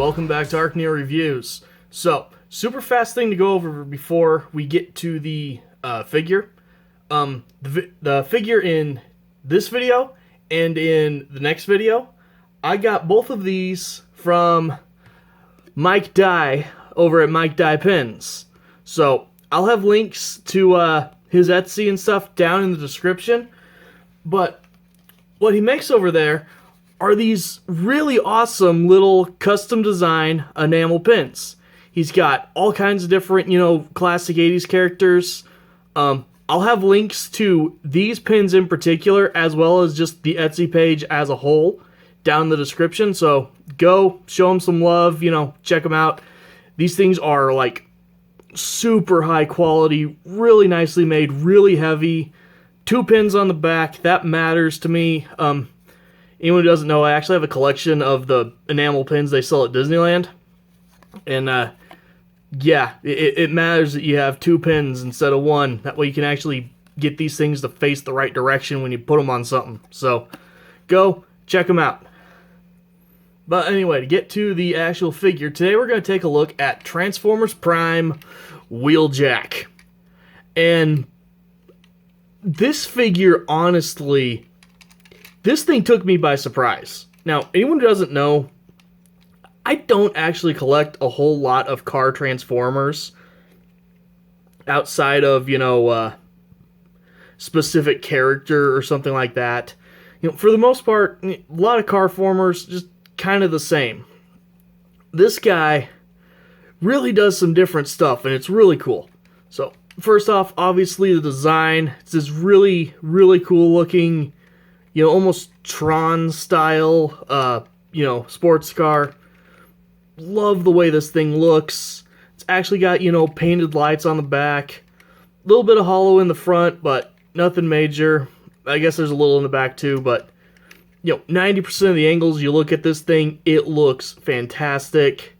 welcome back to ArcNeo Reviews. So, super fast thing to go over before we get to the figure. The figure in this video and in the next video, I got both of these from Mike Dye over at Mike Dye Pins. So, I'll have links to his Etsy and stuff down in the description. But what he makes over there are these really awesome little custom design enamel pins. He's got all kinds of different, classic 80s characters. I'll have links to these pins in particular, as well as just the Etsy page as a whole, down in the description. So go, show them some love, check them out. These things are like super high quality, really nicely made, really heavy. 2 pins on the back, that matters to me. Anyone who doesn't know, I actually have a collection of the enamel pins they sell at Disneyland. And, yeah, it matters that you have 2 pins instead of 1. That way you can actually get these things to face the right direction when you put them on something. So, go, check them out. But anyway, to get to the actual figure, today we're going to take a look at Transformers Prime Wheeljack. And this figure, honestly, this thing took me by surprise. Now, anyone who doesn't know, I don't actually collect a whole lot of car Transformers outside of, specific character or something like that. For the most part, a lot of car formers just kind of the same. This guy really does some different stuff, and it's really cool. So, first off, obviously the design. It's this really, really cool looking, almost Tron style, sports car. Love the way this thing looks. It's actually got, painted lights on the back. A little bit of hollow in the front, but nothing major. I guess there's a little in the back too, but, 90% of the angles you look at this thing, it looks fantastic.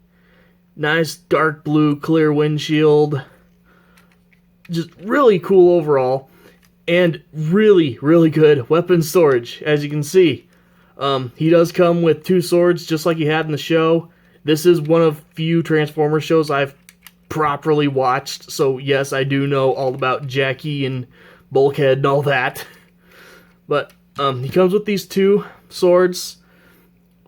Nice dark blue clear windshield. Just really cool overall. And really, really good weapon storage, as you can see. He does come with 2 swords, just like he had in the show. This is one of few Transformers shows I've properly watched, so yes, I do know all about Jackie and Bulkhead and all that. But he comes with these 2 swords.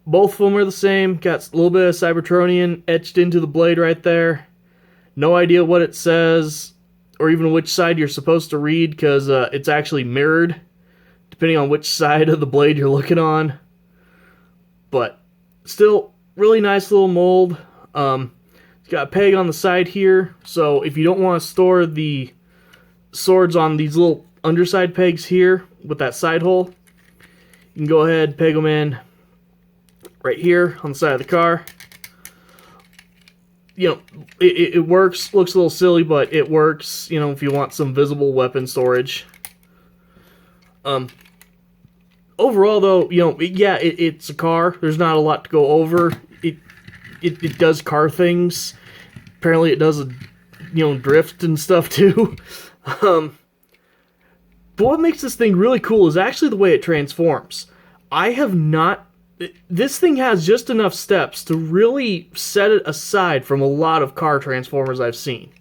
Both of them are the same. Got a little bit of Cybertronian etched into the blade right there. No idea what it says, or even which side you're supposed to read, because it's actually mirrored, depending on which side of the blade you're looking on. But still, really nice little mold. It's got a peg on the side here, so if you don't want to store the swords on these little underside pegs here with that side hole, you can go ahead and peg them in right here on the side of the car. It works. Looks a little silly, but it works, if you want some visible weapon storage. Overall, though, it's a car. There's not a lot to go over. It does car things. Apparently, it does, drift and stuff, too. But what makes this thing really cool is actually the way it transforms. This thing has just enough steps to really set it aside from a lot of car Transformers I've seen.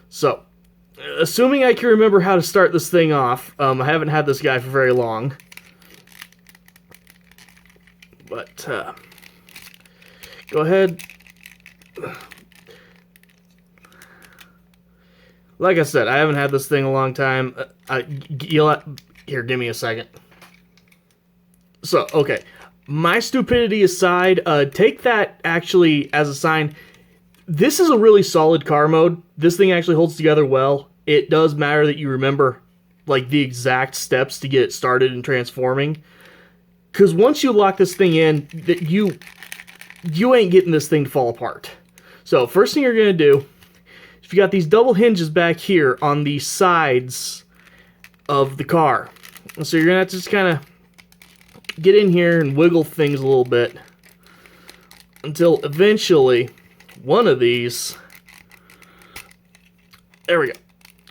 So, assuming I can remember how to start this thing off, I haven't had this guy for very long. But, go ahead. Like I said, I haven't had this thing a long time. Here, give me a second. So, okay. My stupidity aside, take that actually as a sign. This is a really solid car mode. This thing actually holds together well. It does matter that you remember, the exact steps to get it started in transforming. Because once you lock this thing in, you ain't getting this thing to fall apart. So, first thing you're going to do, if you got these double hinges back here on the sides of the car. So you're going to have to just kind of get in here and wiggle things a little bit until eventually one of these, there we go,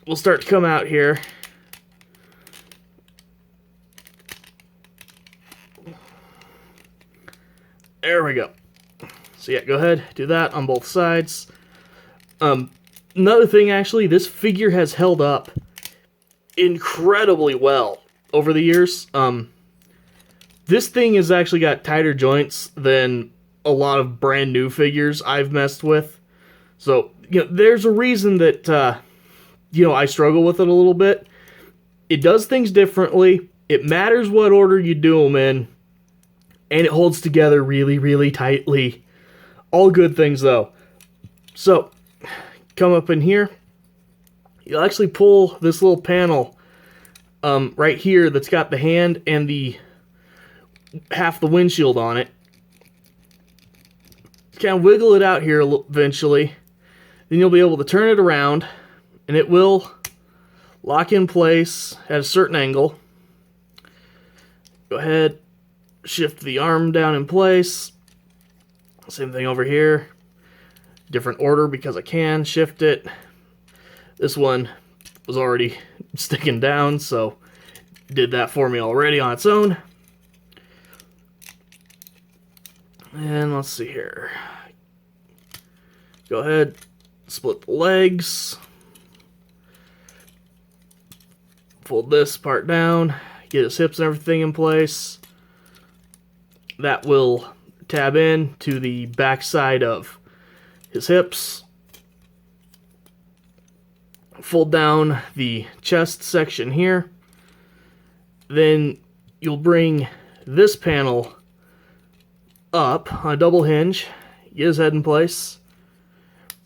will start to come out here. There we go. So yeah, go ahead, do that on both sides. Another thing, actually, this figure has held up incredibly well over the years. This thing has actually got tighter joints than a lot of brand new figures I've messed with. So, there's a reason that, I struggle with it a little bit. It does things differently. It matters what order you do them in. And it holds together really, really tightly. All good things, though. So, come up in here. You'll actually pull this little panel right here that's got the hand and the half the windshield on it. Kind of wiggle it out here eventually. Then you'll be able to turn it around, and it will lock in place at a certain angle. Go ahead, shift the arm down in place. Same thing over here. Different order because I can shift it. This one was already sticking down, so did that for me already on its own. And let's see here. Go ahead, split the legs. Fold this part down. Get his hips and everything in place. That will tab in to the back side of his hips. Fold down the chest section here. Then you'll bring this panel up on a double hinge. Get his head in place.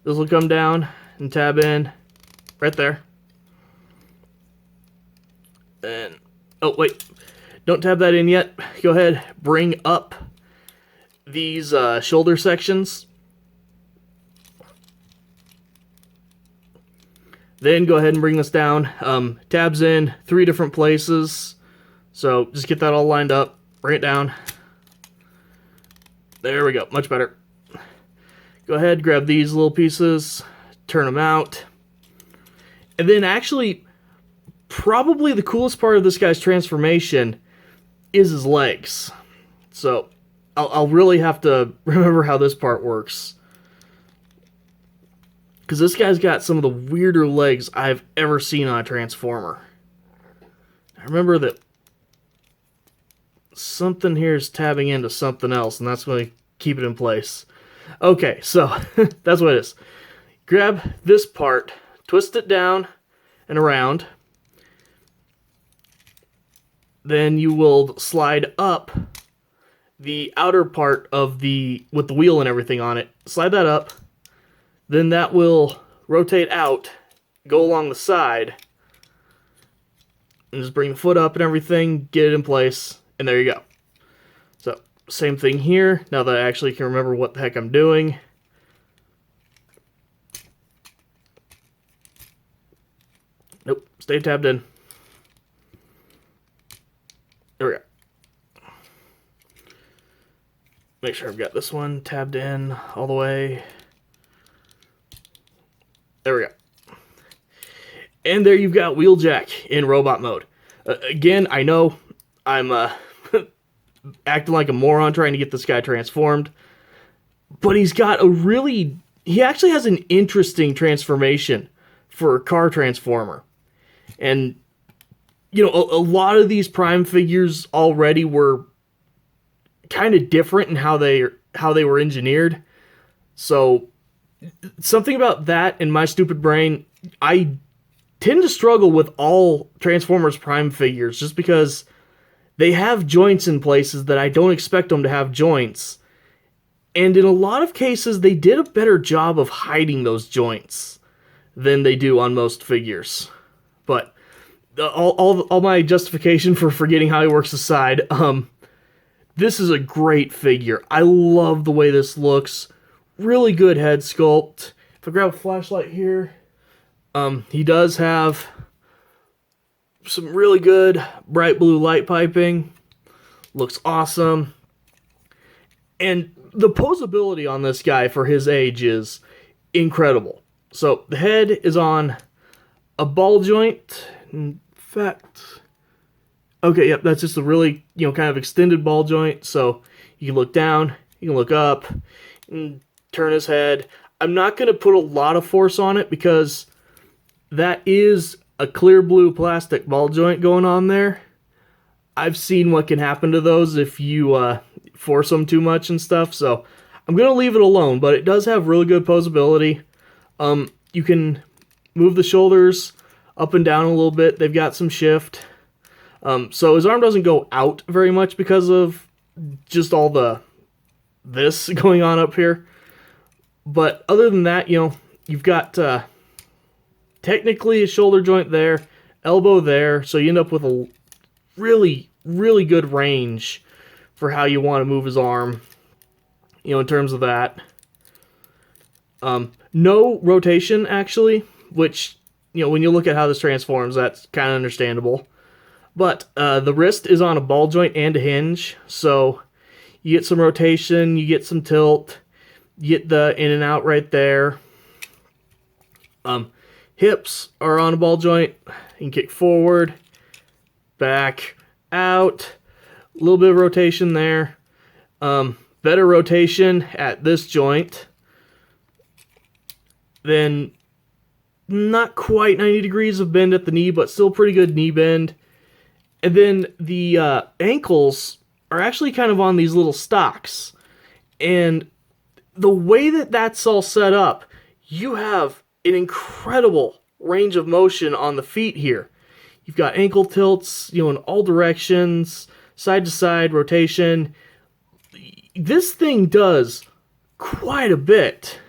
This will come down and tab in right there. And, oh wait, don't tab that in yet. Go ahead, bring up these shoulder sections. Then go ahead and bring this down. Tabs in 3 different places. So just get that all lined up. Bring it down. There we go. Much better. Go ahead, grab these little pieces, turn them out. And then actually, probably the coolest part of this guy's transformation is his legs. So I'll really have to remember how this part works. Because this guy's got some of the weirder legs I've ever seen on a Transformer. I remember that something here is tabbing into something else, and that's going to keep it in place. Okay, so that's what it is. Grab this part, twist it down and around. Then you will slide up the outer part of with the wheel and everything on it. Slide that up. Then that will rotate out, go along the side, and just bring the foot up and everything, get it in place, and there you go. So, same thing here, now that I actually can remember what the heck I'm doing. Nope, stay tabbed in. There we go. Make sure I've got this one tabbed in all the way. There we go. And there you've got Wheeljack in robot mode. Again, I know I'm acting like a moron trying to get this guy transformed, but he actually has an interesting transformation for a car transformer. And, a lot of these Prime figures already were kind of different in how they were engineered. So something about that in my stupid brain, I tend to struggle with all Transformers Prime figures just because they have joints in places that I don't expect them to have joints. And in a lot of cases, they did a better job of hiding those joints than they do on most figures. But all my justification for forgetting how he works aside, this is a great figure. I love the way this looks. Really good head sculpt. If I grab a flashlight here, he does have some really good bright blue light piping. Looks awesome. And the posability on this guy for his age is incredible. So the head is on a ball joint. In fact, okay, yep, that's just a really, kind of extended ball joint. So you can look down, you can look up. and turn his head. I'm not going to put a lot of force on it because that is a clear blue plastic ball joint going on there. I've seen what can happen to those if you force them too much and stuff, so I'm going to leave it alone, but it does have really good posability. You can move the shoulders up and down a little bit. They've got some shift. So his arm doesn't go out very much because of just all this going on up here. But other than that, you know, you've got technically a shoulder joint there, elbow there, so you end up with a really, really good range for how you want to move his arm, you know, in terms of that. No rotation, actually, which, you know, when you look at how this transforms, that's kind of understandable. But the wrist is on a ball joint and a hinge, so you get some rotation, you get some tilt, you get the in and out right there. Hips are on a ball joint. You can kick forward, back, out. A little bit of rotation there. Better rotation at this joint. Then not quite 90 degrees of bend at the knee, but still pretty good knee bend. And then the ankles are actually kind of on these little stocks. And the way that that's all set up, you have an incredible range of motion on the feet here. You've got ankle tilts, you know, in all directions, side to side rotation. This thing does quite a bit.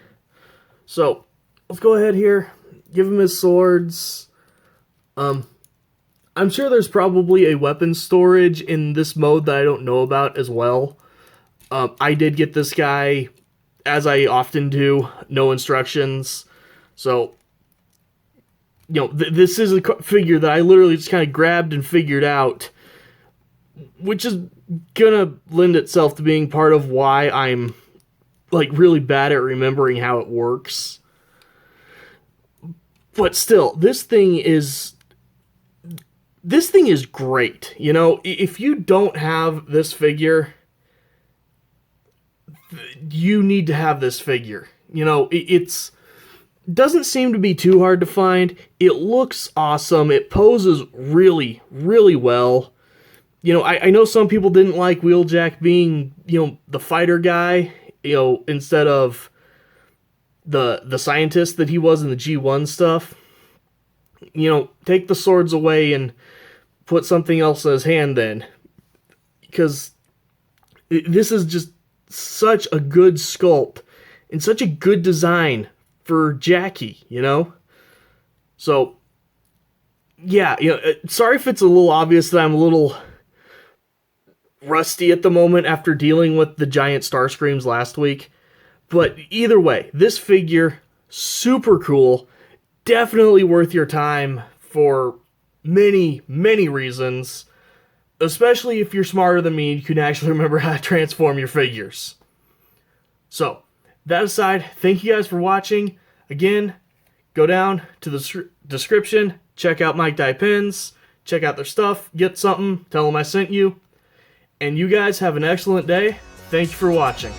So let's go ahead here, give him his swords. I'm sure there's probably a weapon storage in this mode that I don't know about as well. I did get this guy, as I often do, no instructions. So, you know, this is a figure that I literally just kind of grabbed and figured out, which is gonna lend itself to being part of why I'm, like, really bad at remembering how it works. But still, this thing is great. You know, if you don't have this figure, you need to have this figure. You know, it's doesn't seem to be too hard to find. It looks awesome. It poses really, really well. You know, I know some people didn't like Wheeljack being, you know, the fighter guy, you know, instead of the scientist that he was in the G1 stuff. You know, take the swords away and put something else in his hand then. Because this is just such a good sculpt and such a good design for Jackie, you know? So, yeah, you know, sorry if it's a little obvious that I'm a little rusty at the moment after dealing with the giant Starscreams last week. But either way, this figure, super cool. Definitely worth your time for many, many reasons. Especially if you're smarter than me and you can actually remember how to transform your figures. So, that aside, thank you guys for watching. Again, go down to the description, check out Mike Dye Pins, check out their stuff, get something, tell them I sent you. And you guys have an excellent day. Thank you for watching.